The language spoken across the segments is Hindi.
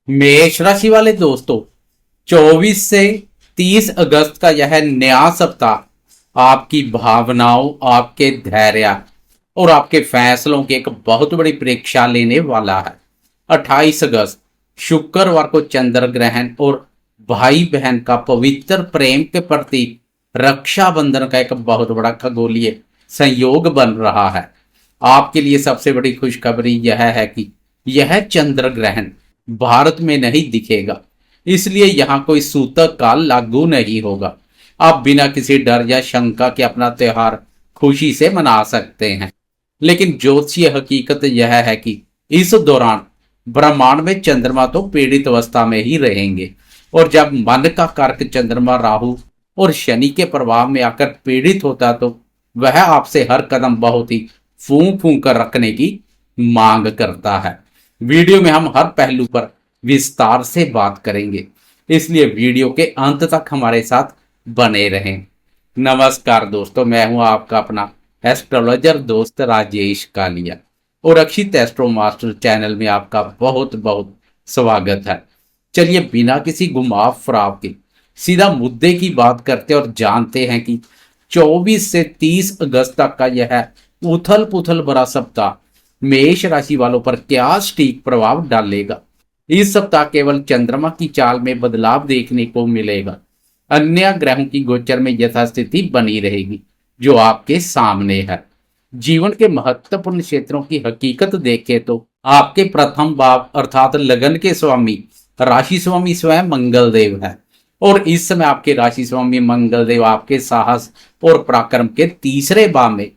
मेष राशि वाले दोस्तों, 24 से 30 अगस्त का यह नया सप्ताह आपकी भावनाओं, आपके धैर्य और आपके फैसलों की एक बहुत बड़ी परीक्षा लेने वाला है। 28 अगस्त शुक्रवार को चंद्र ग्रहण और भाई बहन का पवित्र प्रेम के प्रति रक्षाबंधन का एक बहुत बड़ा खगोलीय संयोग बन रहा है। आपके लिए सबसे बड़ी खुशखबरी यह है कि यह चंद्र ग्रहण भारत में नहीं दिखेगा, इसलिए यहां कोई सूतक काल लागू नहीं होगा। आप बिना किसी डर या शंका के अपना त्योहार खुशी से मना सकते हैं। लेकिन ज्योतिषीय हकीकत यह है कि इस दौरान ब्रह्मांड में चंद्रमा तो पीड़ित अवस्था में ही रहेंगे, और जब मन का कारक चंद्रमा राहु और शनि के प्रभाव में आकर पीड़ित होता तो वह आपसे हर कदम बहुत ही फूंक फूंक कर रखने की मांग करता है। वीडियो में हम हर पहलू पर विस्तार से बात करेंगे, इसलिए वीडियो के अंत तक हमारे साथ बने रहें। नमस्कार दोस्तों, मैं हूं आपका अपना एस्ट्रोलॉजर दोस्त राजेश कालिया और अक्षित एस्ट्रो मास्टर चैनल में आपका बहुत बहुत स्वागत है। चलिए बिना किसी घुमाव फराव के सीधा मुद्दे की बात करते और जानते हैं कि 24 से 30 अगस्त तक का यह उथल पुथल भरा सप्ताह मेष राशि वालों पर क्या सटीक प्रभाव डालेगा। इस सप्ताह केवल चंद्रमा की चाल में बदलाव देखने को मिलेगा, अन्य ग्रहों की गोचर में यथास्थिति बनी रहेगी जो आपके सामने है। जीवन के महत्वपूर्ण क्षेत्रों की हकीकत देखें तो आपके प्रथम भाव अर्थात लगन के स्वामी राशि स्वामी स्वयं मंगल देव है, और इस समय आपके राशि स्वामी मंगल देव आपके साहस और पराक्रम के तीसरे भाव में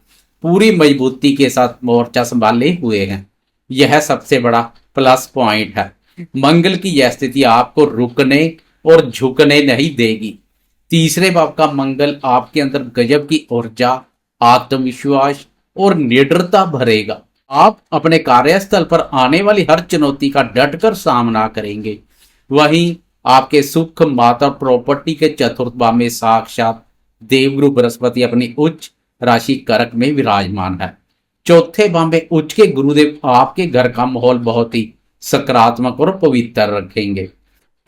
पूरी मजबूती के साथ मोर्चा संभाले हुए हैं। यह सबसे बड़ा प्लस पॉइंट है। मंगल की यह स्थिति आपको रुकने और झुकने नहीं देगी। तीसरे भाव का मंगल आपके अंदर गजब की ऊर्जा, आत्मविश्वास और निडरता भरेगा। आप अपने कार्यस्थल पर आने वाली हर चुनौती का डटकर सामना करेंगे। वहीं आपके सुख, माता, प्रॉपर्टी के चतुर्थ भाव में साक्षात देवगुरु बृहस्पति अपनी उच्च राशि कर्क में विराजमान है। चौथे भाव में उच्च के गुरुदेव आपके घर का माहौल बहुत ही सकारात्मक और पवित्र रखेंगे।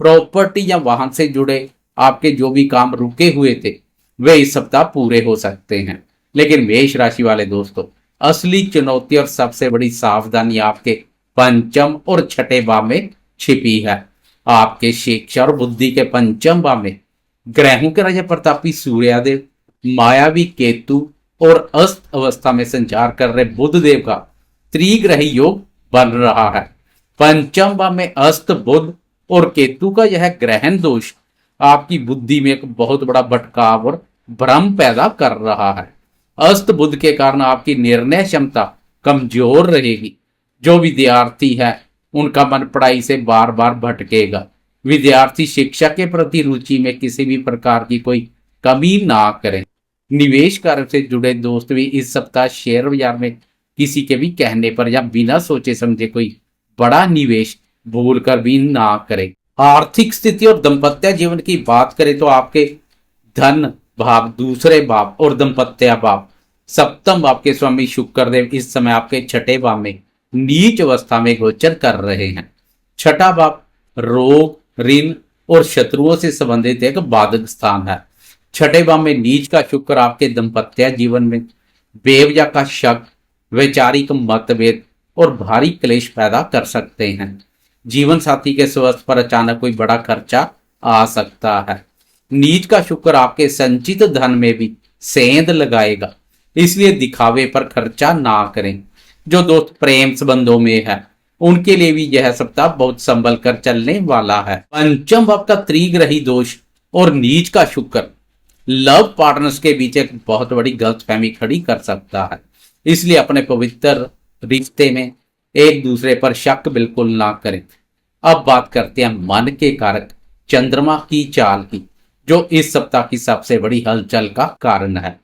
प्रॉपर्टी या वाहन से जुड़े आपके जो भी काम रुके हुए थे वे इस सप्ताह पूरे हो सकते हैं। लेकिन मेष राशि वाले दोस्तों, असली चुनौती और सबसे बड़ी सावधानी आपके पंचम और छठे भाव में छिपी है। आपके शिक्षा और बुद्धि के पंचम भाव में ग्रहों के राजा प्रतापी सूर्यदेव, मायावी केतु और अस्त अवस्था में संचार कर रहे बुध देव का त्रिग्रही योग बन रहा है। पंचम भाव में अस्त, बुध और केतु का यह ग्रहण दोष आपकी बुद्धि में एक बहुत बड़ा भटकाव और भ्रम पैदा कर रहा है। अस्त बुध के कारण आपकी निर्णय क्षमता कमजोर रहेगी। जो विद्यार्थी है उनका मन पढ़ाई से बार बार भटकेगा। विद्यार्थी शिक्षा के प्रति रुचि में किसी भी प्रकार की कोई कमी ना करें। निवेश कार्य से जुड़े दोस्त भी इस सप्ताह शेयर बाजार में किसी के भी कहने पर या बिना सोचे समझे कोई बड़ा निवेश भूल कर भी ना करें। आर्थिक स्थिति और दाम्पत्य जीवन की बात करें तो आपके धन भाव, दूसरे भाव और दाम्पत्य भाव, सप्तम भाव के स्वामी शुक्रदेव इस समय आपके छठे भाव में नीच अवस्था में गोचर कर रहे हैं। छठा भाव रोग, ऋण और शत्रुओं से संबंधित एक बाधक स्थान है। छठे भाव में नीच का शुक्र आपके दाम्पत्य जीवन में बेवजह का शक, वैचारिक मतभेद और भारी क्लेश पैदा कर सकते हैं। जीवन साथी के स्वास्थ्य पर अचानक कोई बड़ा खर्चा आ सकता है। नीच का शुक्र आपके संचित धन में भी सेंध लगाएगा, इसलिए दिखावे पर खर्चा ना करें। जो दोस्त प्रेम संबंधों में है उनके लिए भी यह सप्ताह बहुत संभल कर चलने वाला है। पंचम भाव का त्रिग्रही दोष और नीच का शुक्र लव पार्टनर्स के बीच एक बहुत बड़ी गलतफहमी खड़ी कर सकता है, इसलिए अपने पवित्र रिश्ते में एक दूसरे पर शक बिल्कुल ना करें। अब बात करते हैं मन के कारक चंद्रमा की चाल की, जो इस सप्ताह की सबसे बड़ी हलचल का कारण है,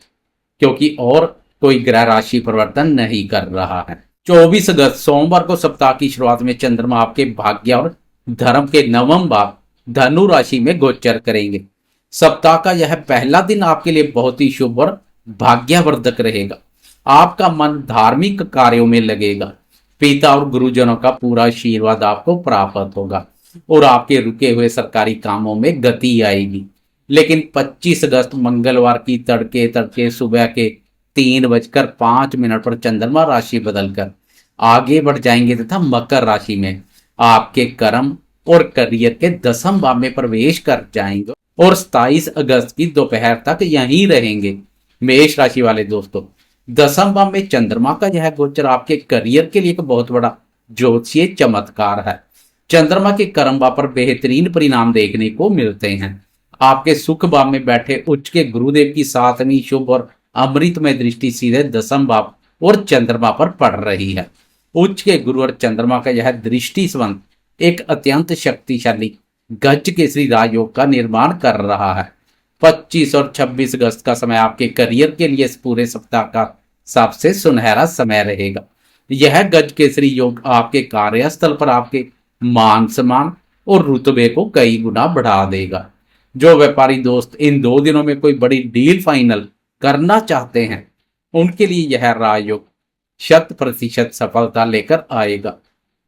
क्योंकि और कोई ग्रह राशि परिवर्तन नहीं कर रहा है। 24 अगस्त सोमवार को सप्ताह की शुरुआत में चंद्रमा आपके भाग्य और धर्म के नवम भाव धनु राशि में गोचर करेंगे। सप्ताह का यह पहला दिन आपके लिए बहुत ही शुभ और भाग्यवर्धक रहेगा। आपका मन धार्मिक कार्यों में लगेगा। पिता और गुरुजनों का पूरा आशीर्वाद आपको प्राप्त होगा। और आपके रुके हुए सरकारी कामों में गति आएगी। लेकिन 25 अगस्त मंगलवार की तड़के तड़के सुबह के 3:05 पर चंद्रमा राशि बदलकर आगे बढ़ जाएंगे तथा मकर राशि में आपके कर्म और करियर के 10वें भाव में प्रवेश कर जाएंगे और 27 अगस्त की दोपहर तक यहीं रहेंगे। मेष राशि वाले दोस्तों, 10वें भाव में चंद्रमा का यह गोचर आपके करियर के लिए एक बहुत बड़ा ज्योतिषीय चमत्कार है। चंद्रमा के कर्म भाव पर बेहतरीन परिणाम देखने को मिलते हैं। आपके सुख भाव में बैठे उच्च के गुरुदेव की 7वीं शुभ और अमृतमय दृष्टि सीधे 10वें भाव और चंद्रमा पर पड़ रही है। उच्च के गुरु और चंद्रमा का यह दृष्टि संबंध एक अत्यंत शक्तिशाली गज केसरी राजयोग का निर्माण कर रहा है। 25 और 26 अगस्त का समय आपके करियर के लिए इस पूरे सप्ताह का सबसे सुनहरा समय रहेगा। यह गज केसरी योग आपके कार्यस्थल पर आपके मान सम्मान और रुतबे को कई गुना बढ़ा देगा। जो व्यापारी दोस्त इन 2 दिनों में कोई बड़ी डील फाइनल करना चाहते हैं, उनके लिए यह राजयोग 100% सफलता लेकर आएगा।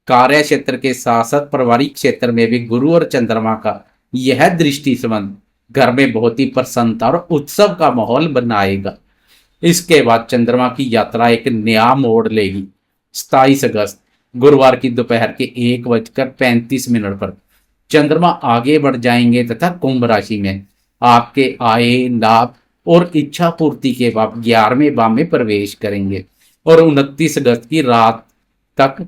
कार्य क्षेत्र के साथ साथ पारिवारिक क्षेत्र में भी गुरु और चंद्रमा का यह दृष्टि संबंध घर में बहुत ही प्रसन्नता और उत्सव का माहौल बनाएगा। इसके बाद चंद्रमा की यात्रा एक नया मोड़ लेगी। 27 अगस्त गुरुवार की दोपहर के 1:35 पर चंद्रमा आगे बढ़ जाएंगे तथा कुंभ राशि में आपके आय लाभ और इच्छा पूर्ति के बाद 11वें भाव में प्रवेश करेंगे और 29 अगस्त की रात तक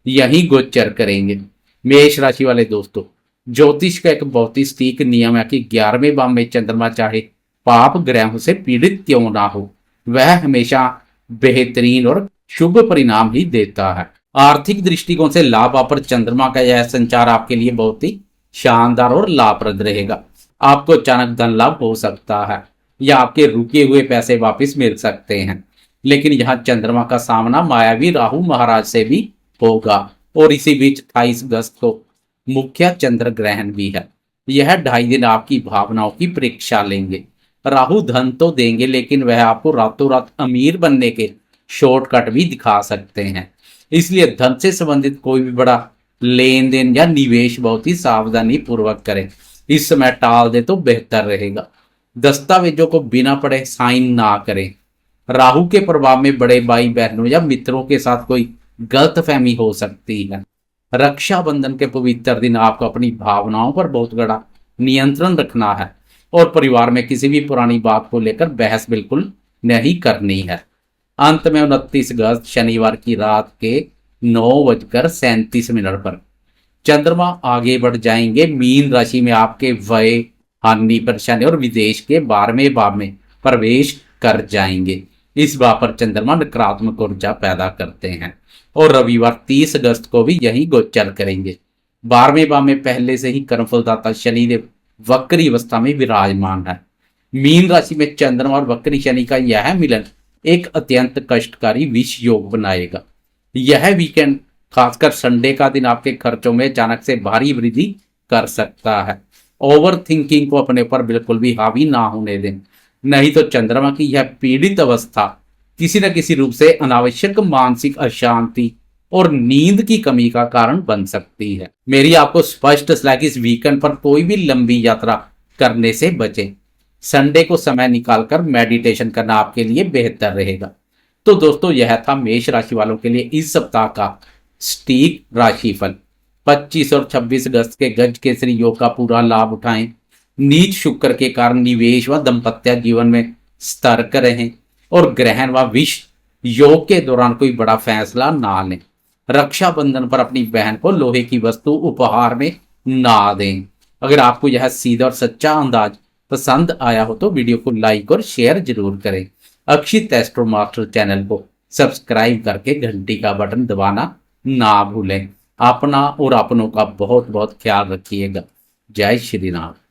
यही गोचर करेंगे। मेष राशि वाले दोस्तों, ज्योतिष का एक बहुत ही सटीक नियम है कि 11वें भाव में चंद्रमा चाहे पाप ग्रहों से पीड़ित क्यों ना हो, वह हमेशा बेहतरीन और शुभ परिणाम ही देता है। आर्थिक दृष्टिकोण से लाभ पर चंद्रमा का यह संचार आपके लिए बहुत ही शानदार और लाभप्रद रहेगा। आपको अचानक धन लाभ हो सकता है या आपके रुके हुए पैसे वापस मिल सकते हैं। लेकिन यहाँ चंद्रमा का सामना मायावी राहु महाराज से भी होगा और इसी बीच 28 अगस्त को मुख्य चंद्र ग्रहण भी है। यह 2.5 दिन आपकी भावनाओं की परीक्षा लेंगे। राहु धन तो देंगे लेकिन वह आपको रातों रात अमीर बनने के शॉर्टकट भी दिखा सकते हैं। इसलिए धन से संबंधित कोई भी बड़ा लेन देन या निवेश बहुत ही सावधानी पूर्वक करें। इस समय टाल दे तो बेहतर रहेगा। दस्तावेजों को बिना पढ़े साइन ना करें। राहु के प्रभाव में बड़े भाई बहनों या मित्रों के साथ कोई गलतफहमी हो सकती है। रक्षाबंधन के पवित्र दिन आपको अपनी भावनाओं पर बहुत बड़ा नियंत्रण रखना है और परिवार में किसी भी पुरानी बात को लेकर बहस बिल्कुल नहीं करनी है। अंत में 29 अगस्त शनिवार की रात के 9:37 पर चंद्रमा आगे बढ़ जाएंगे मीन राशि में आपके व्यय हानि परेशानी और विदेश के 12वें भाव में प्रवेश कर जाएंगे। इस भाव पर चंद्रमा नकारात्मक ऊर्जा पैदा करते हैं और रविवार 30 अगस्त को भी यही गोचर करेंगे। 12वें भाव में पहले से ही कर्मफलदाता शनिदेव वक्री अवस्था में विराजमान है। मीन राशि में चंद्रमा और वक्री शनि का यह मिलन एक अत्यंत कष्टकारी विष योग बनाएगा। यह वीकेंड खासकर संडे का दिन आपके खर्चों में अचानक से भारी वृद्धि कर सकता है। ओवर थिंकिंग को अपने पर बिल्कुल भी हावी ना होने दें, नहीं तो चंद्रमा की यह पीड़ित अवस्था किसी न किसी रूप से अनावश्यक मानसिक अशांति और नींद की कमी का कारण बन सकती है। मेरी आपको स्पष्ट सलाह कि इस वीकेंड पर कोई भी लंबी यात्रा करने से बचें। संडे को समय निकालकर मेडिटेशन करना आपके लिए बेहतर रहेगा। तो दोस्तों, यह था मेष राशि वालों के लिए इस सप्ताह का सटीक राशिफल। 25 और 26 अगस्त के गज केसरी योग का पूरा लाभ उठाएं। नीच शुक्र के कारण निवेश व दाम्पत्य जीवन में सतर्क रहें और ग्रहण व विष योग के दौरान कोई बड़ा फैसला ना लें। रक्षाबंधन पर अपनी बहन को लोहे की वस्तु उपहार में ना दें। अगर आपको यह सीधा और सच्चा अंदाज पसंद आया हो तो वीडियो को लाइक और शेयर जरूर करें। अक्षित एस्ट्रो मास्टर चैनल को सब्सक्राइब करके घंटी का बटन दबाना ना भूलें। अपना और अपनों का बहुत बहुत ख्याल रखिएगा। जय श्री राम।